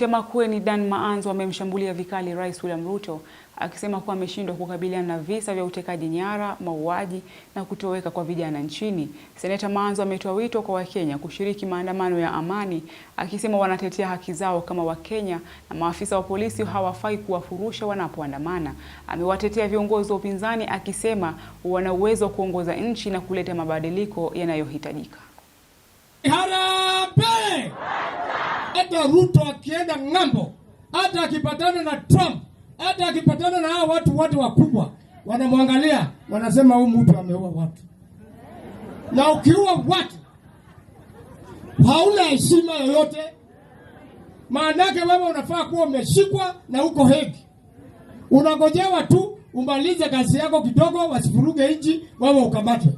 Makueni Dan Maanzo amemshambulia vikali Rais William Ruto akisema kuwa ameshindwa kukabiliana na visa vya utekaji nyara, mauaji na kutoweka kwa vijana nchini. Seneta Maanzo ametoa wito kwa Wakenya kushiriki maandamano ya amani, akisema wanatetea haki zao kama Wakenya na maafisa wa polisi hawafai kuwafurusha wanapoandamana. Amewatetea viongozi wa upinzani akisema wana uwezo wa kuongoza nchi na kuleta mabadiliko yanayohitajika. Harambee! Hata Ruto akienda ng'ambo, hata akipatana na Trump, hata akipatana na hao watu wote wakubwa, wanamwangalia, wanasema huyu mtu ameua watu. Na ukiua watu, hauna heshima yoyote. Maanake wewe unafaa kuwa umeshikwa na uko Hague. Unangojewa tu umalize kazi yako kidogo, wasifuruge nchi, wewe ukamatwe.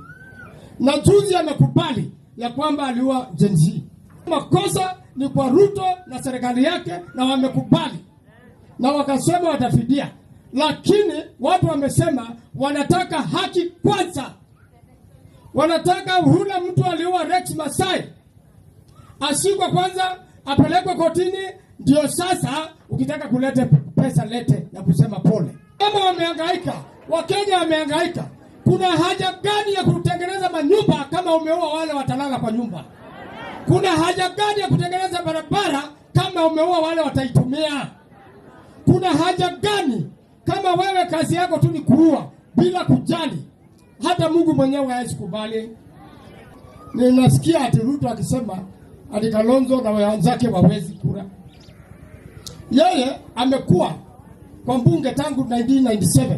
Na juzi amekubali ya kwamba aliua Gen Z. Makosa ni kwa Ruto na serikali yake, na wamekubali na wakasema watafidia, lakini watu wamesema wanataka haki kwanza. Wanataka yule mtu aliua Rex Masai ashikwe kwanza, apelekwe kotini, ndio sasa ukitaka kulete pesa lete na kusema pole. Kama wamehangaika, Wakenya wamehangaika, kuna haja gani ya kutengeneza manyumba kama umeua wale watalala kwa nyumba? Kuna haja gani ya kutengeneza barabara kama umeua wale wataitumia? Kuna haja gani kama wewe kazi yako tu ni kuua bila kujali? Hata Mungu mwenyewe hawezi kubali. Ninasikia ati Ruto akisema ati Kalonzo na wenzake wawezi kura. Yeye amekuwa kwa mbunge tangu 1997.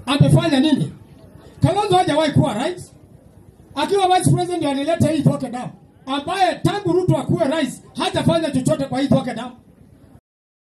Amefanya nini? Kalonzo hajawahi kuwa rais. Akiwa vice president alileta hii Itoke Dam, ambaye tangu Ruto akuwe rais hajafanya chochote kwa hii Itoke Dam.